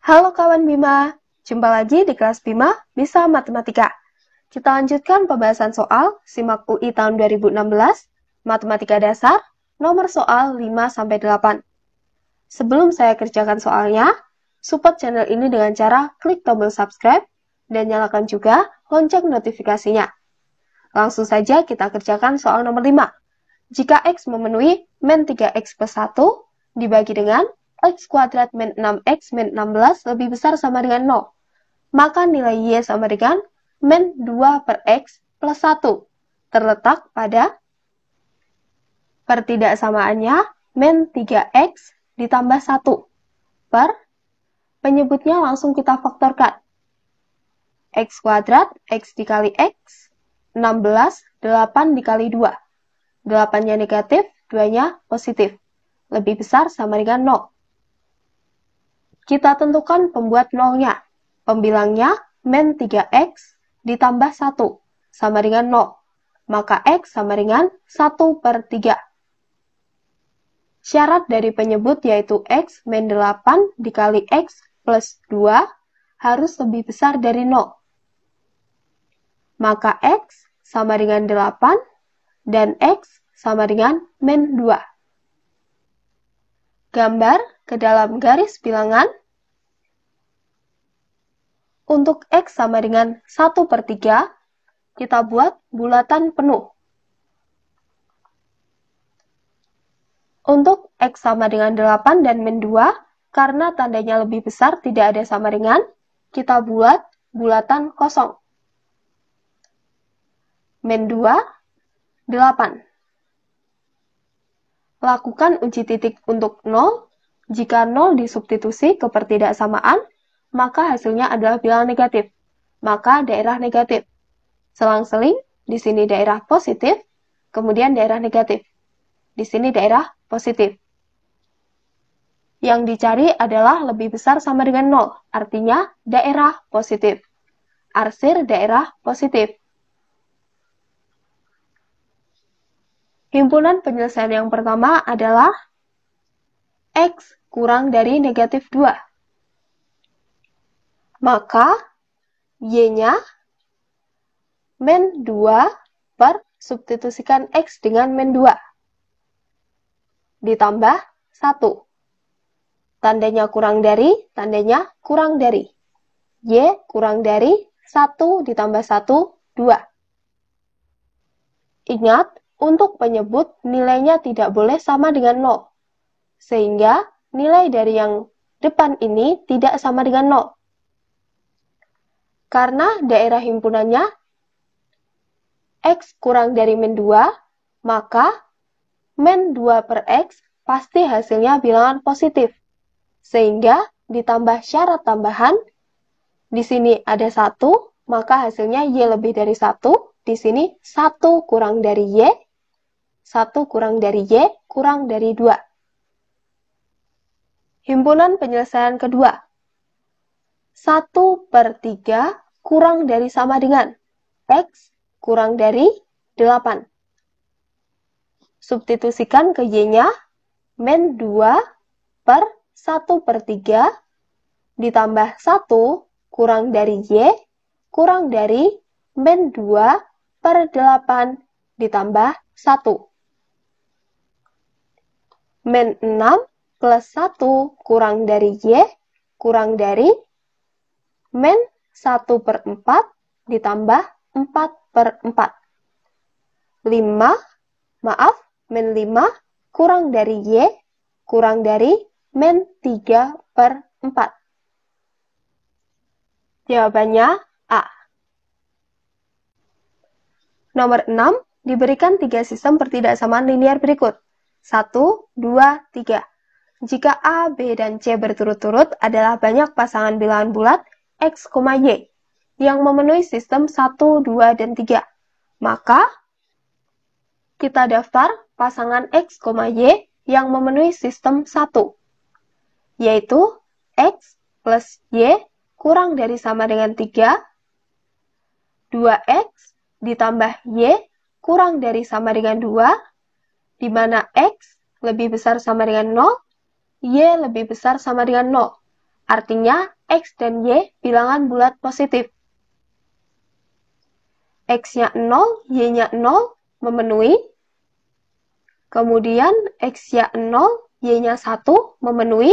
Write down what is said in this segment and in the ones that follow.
Halo kawan Bima, jumpa lagi di kelas Bima Bisa Matematika. Kita lanjutkan pembahasan soal SIMAK UI tahun 2016, Matematika Dasar, nomor soal 5-8. Sebelum saya kerjakan soalnya, support channel ini dengan cara klik tombol subscribe dan nyalakan juga lonceng notifikasinya. Langsung saja kita kerjakan soal nomor 5. Jika X memenuhi min 3X plus 1 dibagi dengan X kuadrat min 6X min 16 lebih besar sama dengan 0, maka nilai Y sama dengan min 2 per X plus 1 terletak pada pertidaksamaannya min 3X ditambah 1 per penyebutnya langsung kita faktorkan. X kuadrat, X dikali X, 16, 8 dikali 2. 8-nya negatif, 2-nya positif. Lebih besar sama dengan 0. Kita tentukan pembuat 0-nya. Pembilangnya min 3X ditambah 1 sama dengan 0. Maka X sama dengan 1 per 3. Syarat dari penyebut yaitu X min 8 dikali X plus 2 harus lebih besar dari 0. Maka X sama dengan 8 dan X sama dengan min 2. Gambar ke dalam garis bilangan. Untuk X sama dengan 1 per 3, kita buat bulatan penuh. Untuk X sama dengan 8 dan min 2, karena tandanya lebih besar tidak ada sama dengan, kita buat bulatan kosong. Min 2, 8. Lakukan uji titik untuk 0. Jika 0 disubstitusi ke pertidaksamaan, maka hasilnya adalah bilangan negatif. Maka daerah negatif. Selang-seling, di sini daerah positif, kemudian daerah negatif. Di sini daerah positif. Yang dicari adalah lebih besar sama dengan 0, artinya daerah positif. Arsir daerah positif. Himpunan penyelesaian yang pertama adalah X kurang dari negatif 2. Maka Y-nya min 2 per substitusikan X dengan min 2. Ditambah 1. Tandanya kurang dari, tandanya kurang dari. Y kurang dari 1 ditambah 1, 2. Ingat, untuk penyebut nilainya tidak boleh sama dengan 0. Sehingga nilai dari yang depan ini tidak sama dengan 0. Karena daerah himpunannya X kurang dari min 2, maka min 2 per X pasti hasilnya bilangan positif. Sehingga ditambah syarat tambahan, di sini ada 1, maka hasilnya Y lebih dari 1. Di sini 1 kurang dari Y, 1 kurang dari Y, kurang dari 2. Himpunan penyelesaian kedua. 1 per 3 kurang dari sama dengan X kurang dari 8. Substitusikan ke Y-nya, min 2 per 1 per 3 ditambah 1 kurang dari Y kurang dari min 2 per 8 ditambah 1. Min 6 plus 1 kurang dari Y kurang dari min 1 per 4 ditambah 4 per 4. Min 5 kurang dari Y kurang dari min 3 per 4. Jawabannya A. Nomor 6, diberikan 3 sistem pertidaksamaan linear berikut. 1, 2, 3. Jika A, B, dan C berturut-turut adalah banyak pasangan bilangan bulat X, Y yang memenuhi sistem 1, 2, dan 3, maka kita daftar pasangan X, Y yang memenuhi sistem 1, yaitu X plus Y kurang dari sama dengan 3, 2X ditambah Y kurang dari sama dengan 2, di mana X lebih besar sama dengan 0, Y lebih besar sama dengan 0. Artinya, X dan Y bilangan bulat positif. X-nya 0, Y-nya 0 memenuhi. Kemudian X-nya 0, Y-nya 1 memenuhi.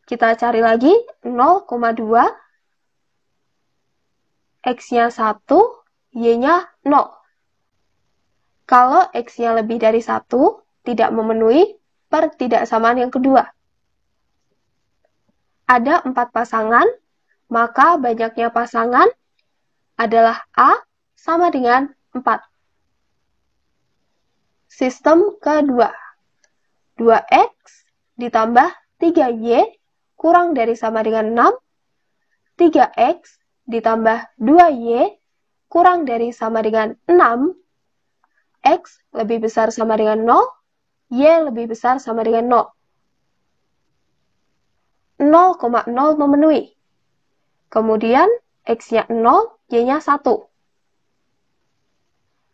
Kita cari lagi 0,2. X-nya 1, Y-nya 0. Kalau X-nya lebih dari 1, tidak memenuhi pertidaksamaan yang kedua. Ada 4 pasangan, maka banyaknya pasangan adalah A sama dengan 4. Sistem kedua. 2X ditambah 3Y kurang dari sama dengan 6. 3X ditambah 2Y kurang dari sama dengan 6. X lebih besar sama dengan 0. Y lebih besar sama dengan 0. 0,0 memenuhi. Kemudian X-nya 0, Y-nya 1.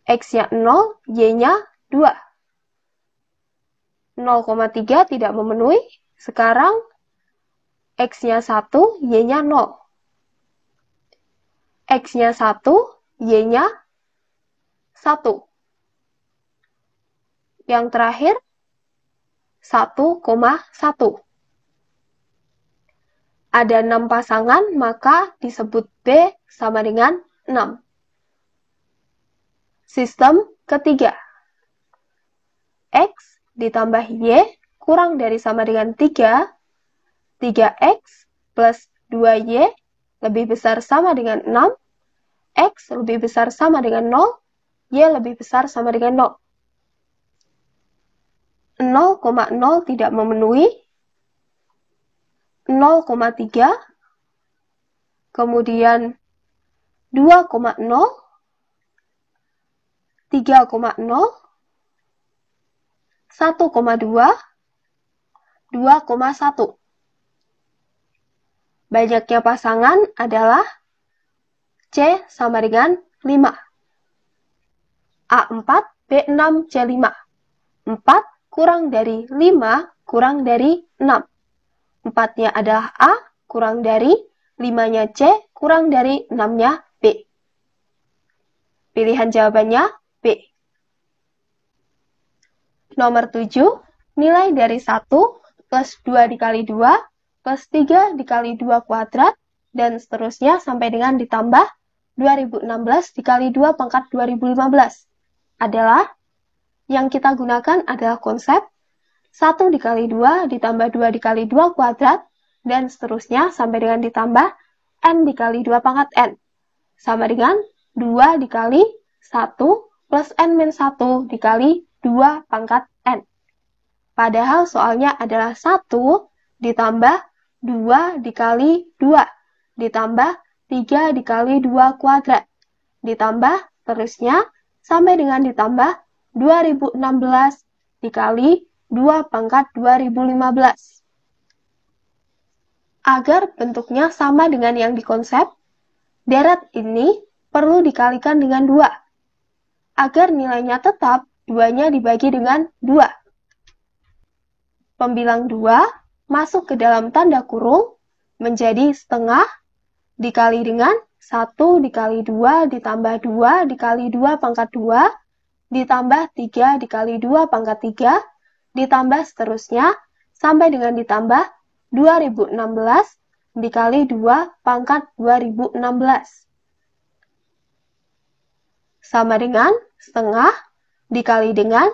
X-nya 0, Y-nya 2. 0,3 tidak memenuhi. Sekarang X-nya 1, Y-nya 0. X-nya 1, Y-nya 1. Yang terakhir, 1,1. Ada 6 pasangan, maka disebut B sama dengan 6. Sistem ketiga. X ditambah Y kurang dari sama dengan 3. 3X plus 2Y lebih besar sama dengan 6. X lebih besar sama dengan 0. Y lebih besar sama dengan 0. 0,0 tidak memenuhi. 0,3. Kemudian 2,0. 3,0. 1,2, 2,1. Banyaknya pasangan adalah C sama dengan 5. A4, B6, C5. 4 kurang dari 5 kurang dari 6. 4-nya adalah A, kurang dari 5-nya C, kurang dari 6-nya B. Pilihan jawabannya B. Nomor 7, nilai dari 1 plus 2 dikali 2 plus 3 dikali 2 kuadrat, dan seterusnya sampai dengan ditambah 2016 dikali 2 pangkat 2015. Adalah, yang kita gunakan adalah konsep 1 dikali 2 ditambah 2 dikali 2 kuadrat, dan seterusnya sampai dengan ditambah N dikali 2 pangkat N. Sama dengan 2 dikali 1 plus N-1 dikali 2 pangkat N. Padahal soalnya adalah 1 ditambah 2 dikali 2 ditambah 3 dikali 2 kuadrat. Ditambah terusnya sampai dengan ditambah 2016 dikali 2 pangkat 2015. Agar bentuknya sama dengan yang dikonsep, deret ini perlu dikalikan dengan 2. Agar nilainya tetap, 2-nya dibagi dengan 2. Pembilang 2 masuk ke dalam tanda kurung menjadi setengah dikali dengan 1 dikali 2 ditambah 2 dikali 2 pangkat 2 ditambah 3 dikali 2 pangkat 3 ditambah seterusnya sampai dengan ditambah 2016 dikali 2 pangkat 2016. Sama dengan setengah dikali dengan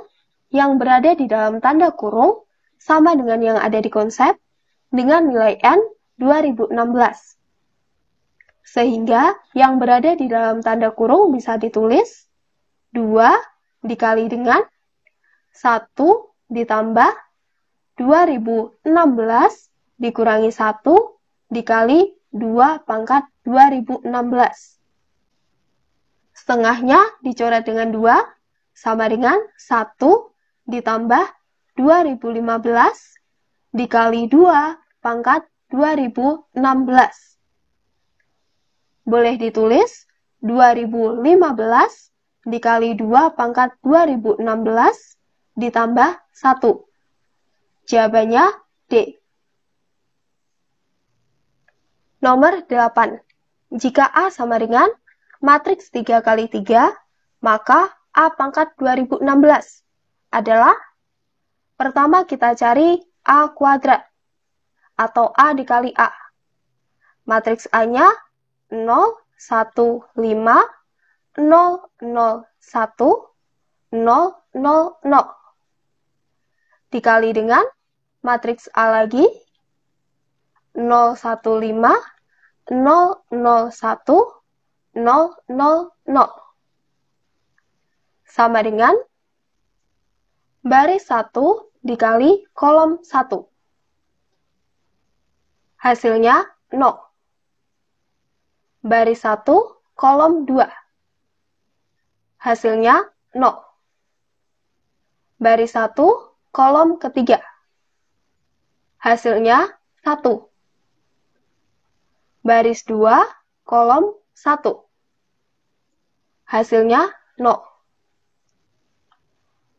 yang berada di dalam tanda kurung sama dengan yang ada di konsep dengan nilai N 2016. Sehingga yang berada di dalam tanda kurung bisa ditulis 2 dikali dengan 1 ditambah 2016 dikurangi 1 dikali 2 pangkat 2016. Setengahnya dicoret dengan 2 sama dengan 1 ditambah 2015 dikali 2 pangkat 2016. Boleh ditulis 2015 dikali 2 pangkat 2016 ditambah 1. Jawabannya D. Nomor 8. Jika A sama dengan matriks 3 kali 3, maka A pangkat 2016 adalah, pertama kita cari A kuadrat atau A dikali A. Matriks A-nya 0, 1, 5, 0, 0, 1, 0, 0, 0. Dikali dengan matriks A lagi 0, 1, 5, 0, 0, 1, 0, 0, 0. Sama dengan baris 1 dikali kolom 1. Hasilnya 0. Baris 1, kolom 2. Hasilnya 0. Baris 1, kolom ketiga. Hasilnya 1. Baris 2, kolom 1. Hasilnya 0.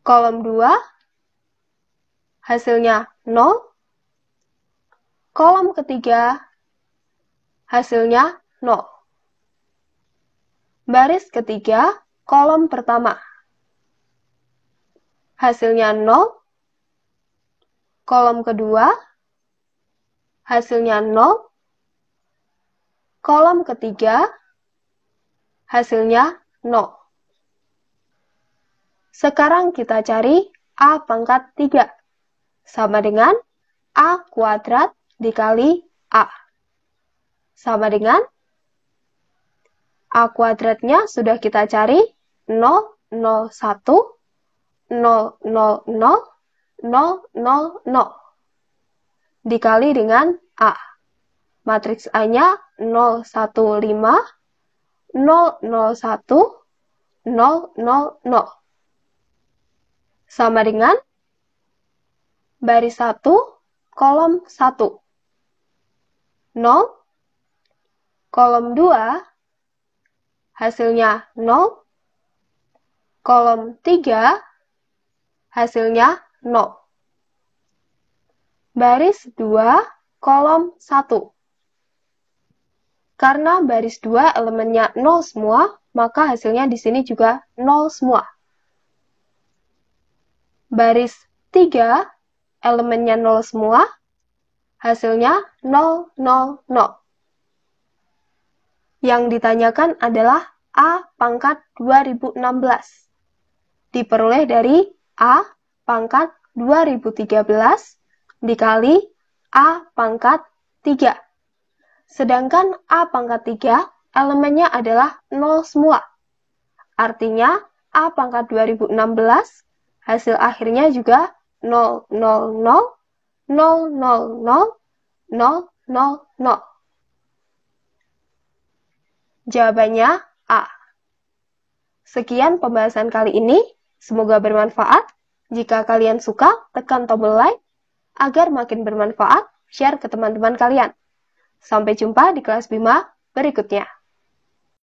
Kolom 2, hasilnya 0. Kolom ketiga, hasilnya 0. Baris ketiga, kolom pertama. Hasilnya 0. Kolom kedua, hasilnya 0. Kolom ketiga, hasilnya 0. Sekarang kita cari A pangkat 3. Sama dengan A kuadrat dikali A. Sama dengan A kuadratnya sudah kita cari 0, 0, 1, 0, 0, 0, 0, 0, 0. Dikali dengan A. Matriks A-nya 0, 1, 5, 0, 0, 1, 0, 0, 0. Sama dengan baris 1, kolom 1. 0. Kolom 2, hasilnya 0. Kolom 3, hasilnya 0. Baris 2, kolom 1. Karena baris 2 elemennya 0 semua, maka hasilnya di sini juga 0 semua. Baris 3, elemennya 0 semua, hasilnya 0, 0, 0. Yang ditanyakan adalah A pangkat 2016. Diperoleh dari A pangkat 2013 dikali A pangkat 3. Sedangkan A pangkat 3 elemennya adalah 0 semua. Artinya A pangkat 2016 hasil akhirnya juga 0, 0, 0, 0, 0, 0, 0, 0, 0. Jawabannya A. Sekian pembahasan kali ini. Semoga bermanfaat. Jika kalian suka, tekan tombol like. Agar makin bermanfaat, share ke teman-teman kalian. Sampai jumpa di kelas BIMA berikutnya.